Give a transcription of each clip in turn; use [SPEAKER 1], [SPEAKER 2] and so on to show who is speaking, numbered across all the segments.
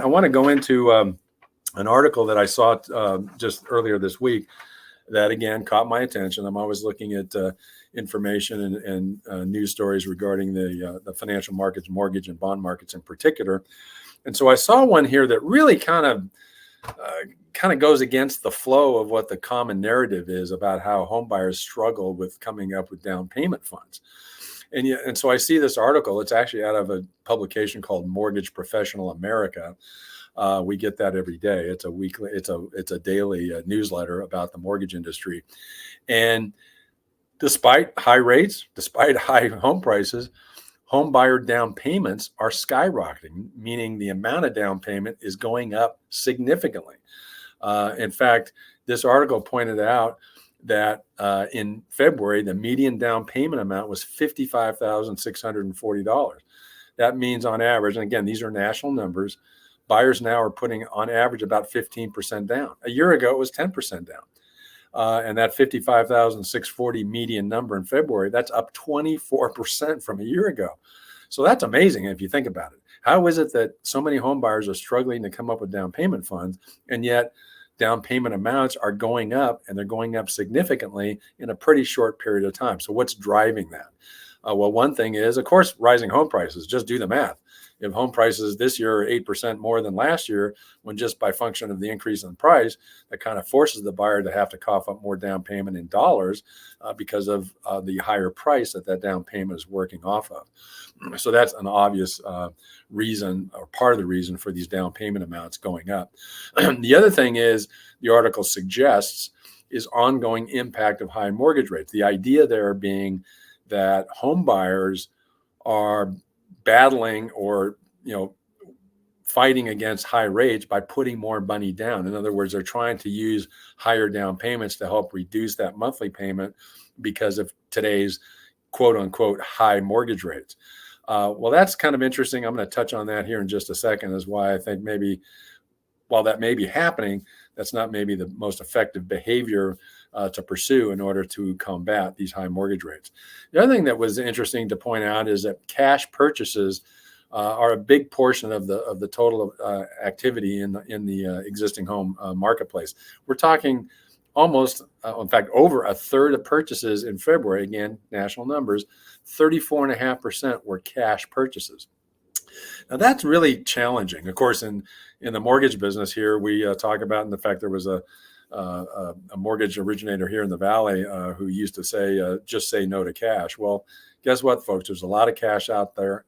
[SPEAKER 1] want to go into an article that I saw just earlier this week that, again, caught my attention. I'm always looking at information and news stories regarding the financial markets, mortgage and bond markets in particular. And so I saw one here that really kind of goes against the flow of what the common narrative is about how home buyers struggle with coming up with down payment funds. And so I see this article. It's actually out of a publication called Mortgage Professional America. We get that every day. It's a daily newsletter about the mortgage industry. And despite high rates, despite high home prices, home buyer down payments are skyrocketing, meaning the amount of down payment is going up significantly. In fact, this article pointed out that in February, the median down payment amount was $55,640. That means on average, and again, these are national numbers, buyers now are putting on average about 15% down. A year ago, it was 10% down. And that 55,640 median number in February, that's up 24% from a year ago. So that's amazing if you think about it. How is it that so many home buyers are struggling to come up with down payment funds, and yet down payment amounts are going up, and they're going up significantly in a pretty short period of time? So what's driving that? Well, one thing is, of course, rising home prices. Just do the math. If home prices this year are 8% more than last year, when just by function of the increase in price, that kind of forces the buyer to have to cough up more down payment in dollars because of the higher price that down payment is working off of. So that's an obvious reason, or part of the reason, for these down payment amounts going up. The other thing is, the article suggests, is ongoing impact of high mortgage rates. The idea there being that home buyers are battling or fighting against high rates by putting more money down. In other words, they're trying to use higher down payments to help reduce that monthly payment because of today's quote unquote high mortgage rates. Well, that's kind of interesting. I'm going to touch on that here in just a second, is why I think maybe while that may be happening, that's not maybe the most effective behavior to pursue in order to combat these high mortgage rates. The other thing that was interesting to point out is that cash purchases are a big portion of the total activity in the existing home marketplace. We're talking almost, in fact, over a third of purchases in February, again, national numbers, 34.5% were cash purchases. Now, that's really challenging. Of course, in the mortgage business here, we talk about, in the fact, there was a mortgage originator here in the Valley who used to say, just say no to cash. Well, guess what, folks? There's a lot of cash out there,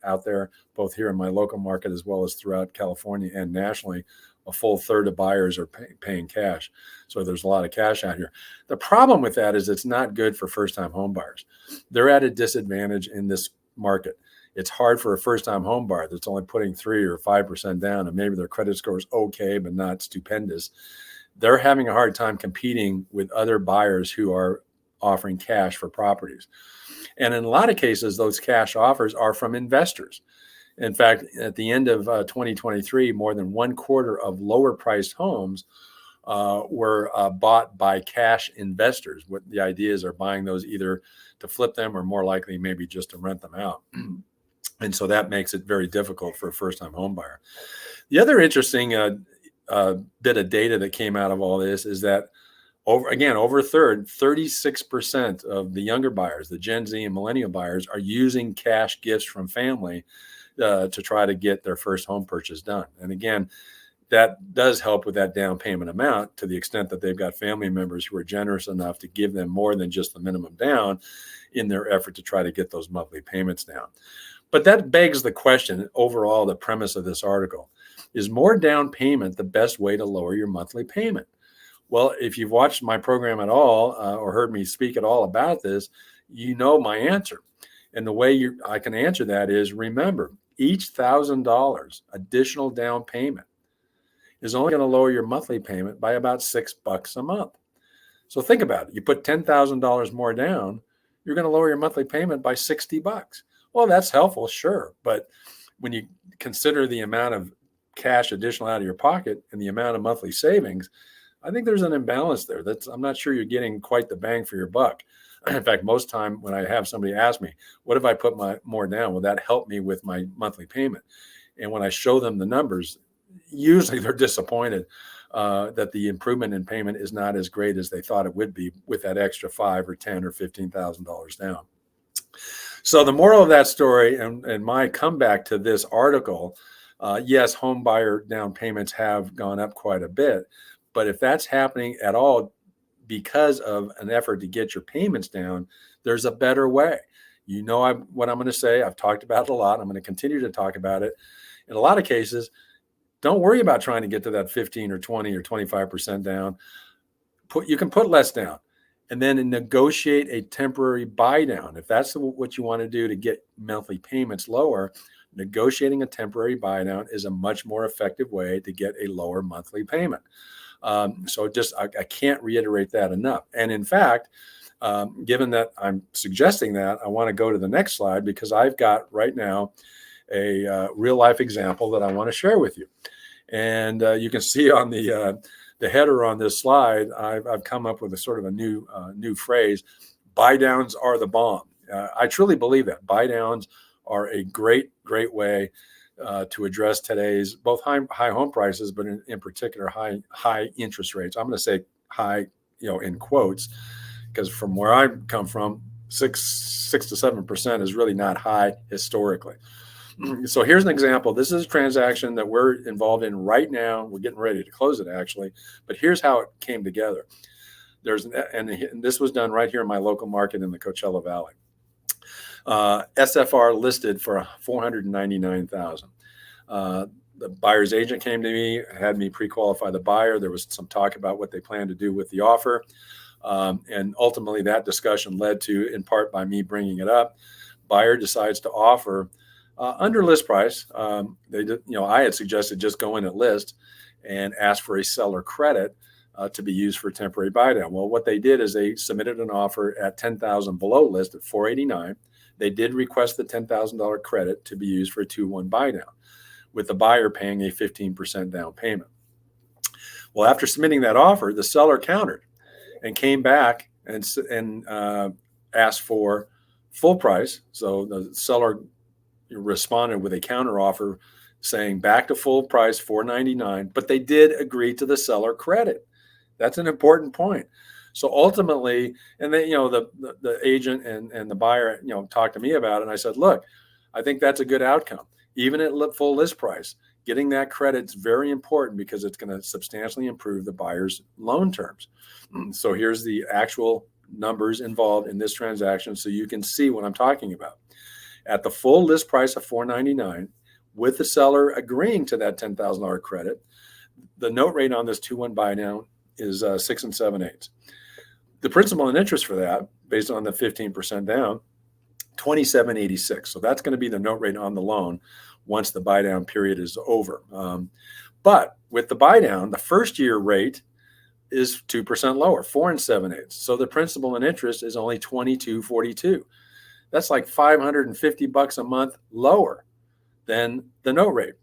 [SPEAKER 1] both here in my local market as well as throughout California and nationally. A full third of buyers are paying cash. So there's a lot of cash out here. The problem with that is it's not good for first-time home buyers. They're at a disadvantage in this market. It's hard for a first-time home buyer that's only putting 3 or 5% down, and maybe their credit score is okay, but not stupendous. They're having a hard time competing with other buyers who are offering cash for properties. And in a lot of cases, those cash offers are from investors. In fact, at the end of 2023, more than 1/4 of lower priced homes were bought by cash investors. What the idea is, they're buying those either to flip them or more likely maybe just to rent them out. And so that makes it very difficult for a first-time home buyer. The other interesting bit of data that came out of all this is that over a third, 36% of the younger buyers, the Gen Z and millennial buyers, are using cash gifts from family to try to get their first home purchase done. And again, that does help with that down payment amount to the extent that they've got family members who are generous enough to give them more than just the minimum down in their effort to try to get those monthly payments down. But that begs the question, overall, the premise of this article, is more down payment the best way to lower your monthly payment? Well, if you've watched my program at all or heard me speak at all about this, you know my answer. And the way I can answer that is, remember, each $1,000 additional down payment is only going to lower your monthly payment by about $6 a month. So think about it. You put $10,000 more down, you're going to lower your monthly payment by $60. Well, that's helpful, sure. But when you consider the amount of cash additional out of your pocket and the amount of monthly savings, I think there's an imbalance there. I'm not sure you're getting quite the bang for your buck. In fact, most time when I have somebody ask me, what if I put more down? Will that help me with my monthly payment? And when I show them the numbers, usually they're disappointed that the improvement in payment is not as great as they thought it would be with that extra $5 or $10 or $15,000 down. So the moral of that story and my comeback to this article, yes, home buyer down payments have gone up quite a bit, but if that's happening at all because of an effort to get your payments down, there's a better way. You know what I'm going to say. I've talked about it a lot. I'm going to continue to talk about it. In a lot of cases, don't worry about trying to get to that 15 or 20 or 25% down. You can put less down and then negotiate a temporary buy down. If that's what you want to do to get monthly payments lower, negotiating a temporary buy down is a much more effective way to get a lower monthly payment. So I can't reiterate that enough. And in fact, given that I'm suggesting that, I want to go to the next slide because I've got right now a real life example that I want to share with you. And you can see on the header on this slide, I've come up with a sort of a new phrase: buy downs are the bomb. I truly believe that buy downs are a great way to address today's both high home prices, but in particular high interest rates. I'm going to say high, in quotes, because from where I come from, 6 to 7% is really not high historically. So here's an example. This is a transaction that we're involved in right now. We're getting ready to close it, actually. But here's how it came together. And this was done right here in my local market in the Coachella Valley. SFR listed for $499,000. The buyer's agent came to me, had me pre-qualify the buyer. There was some talk about what they plan to do with the offer. And ultimately, that discussion led to, in part by me bringing it up, buyer decides to offer under list price. I had suggested just go in at list and ask for a seller credit to be used for temporary buy down. Well, what they did is they submitted an offer at $10,000 below list at $489,000. They did request the $10,000 credit to be used for a 2-1 buy down, with the buyer paying a 15% down payment. Well, after submitting that offer, the seller countered and came back and asked for full price. So the seller responded with a counter offer saying back to full price, $499, but they did agree to the seller credit. That's an important point. So ultimately, and then, the agent and the buyer, talked to me about it. And I said, look, I think that's a good outcome. Even at full list price, getting that credit is very important because it's going to substantially improve the buyer's loan terms. So here's the actual numbers involved in this transaction so you can see what I'm talking about. At the full list price of $499, with the seller agreeing to that $10,000 credit, the note rate on this 2-1 buy down is 6 7/8. The principal and interest for that, based on the 15% down, $27.86. So that's going to be the note rate on the loan once the buy down period is over. But with the buy down, the first year rate is 2% lower, 4 7/8. So the principal and interest is only $22.42. That's like $550 a month lower than the note rate.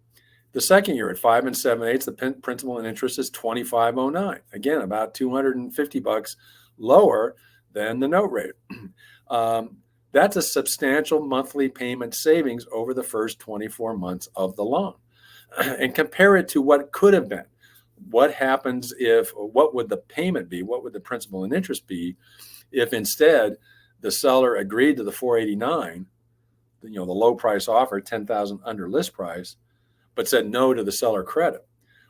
[SPEAKER 1] The second year at 5 7/8, the principal and interest is $25.09. Again, about $250 lower than the note rate. That's a substantial monthly payment savings over the first 24 months of the loan. And compare it to what could have been. What happens what would the payment be? What would the principal and interest be if instead the seller agreed to the $489, the low price offer, $10,000 under list price, but said no to the seller credit?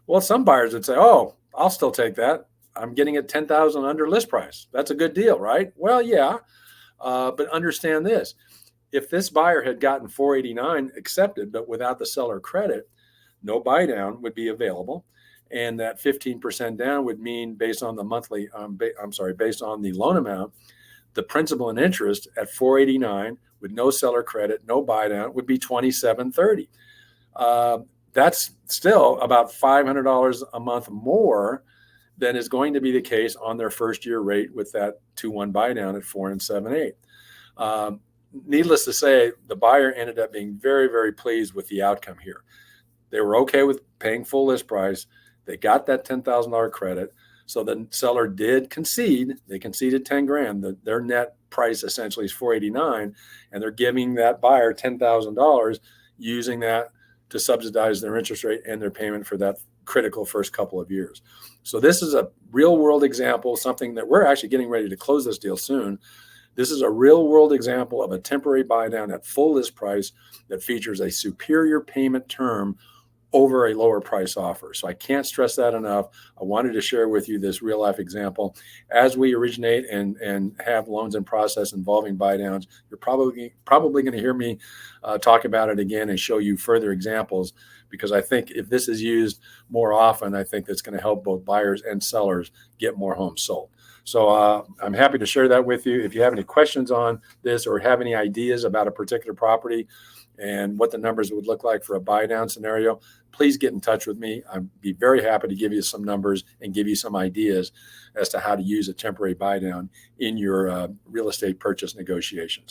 [SPEAKER 1] Well, some buyers would say, oh, I'll still take that. I'm getting it $10,000 under list price. That's a good deal, right? Well, yeah, but understand this. If this buyer had gotten $489 accepted, but without the seller credit, no buy down would be available. And that 15% down would mean based on the based on the loan amount, the principal and interest at $489 with no seller credit, no buy down would be $27.30. That's still about $500 a month more than is going to be the case on their first year rate with that 2-1 buy down at 4 7/8. Needless to say, the buyer ended up being very, very pleased with the outcome here. They were okay with paying full list price. They got that $10,000 credit. So the seller did concede. They conceded $10,000. Their net price essentially is $489, and they're giving that buyer $10,000 using that to subsidize their interest rate and their payment for that critical first couple of years. So this is a real world example, something that we're actually getting ready to close this deal soon. This is a real world example of a temporary buy down at full list price that features a superior payment term over a lower price offer. So I can't stress that enough. I wanted to share with you this real life example. As we originate and have loans in process involving buy downs, you're probably going to hear me talk about it again and show you further examples, because I think if this is used more often, I think that's going to help both buyers and sellers get more homes sold. So I'm happy to share that with you. If you have any questions on this or have any ideas about a particular property and what the numbers would look like for a buy down scenario, please get in touch with me. I'd be very happy to give you some numbers and give you some ideas as to how to use a temporary buy down in your real estate purchase negotiations.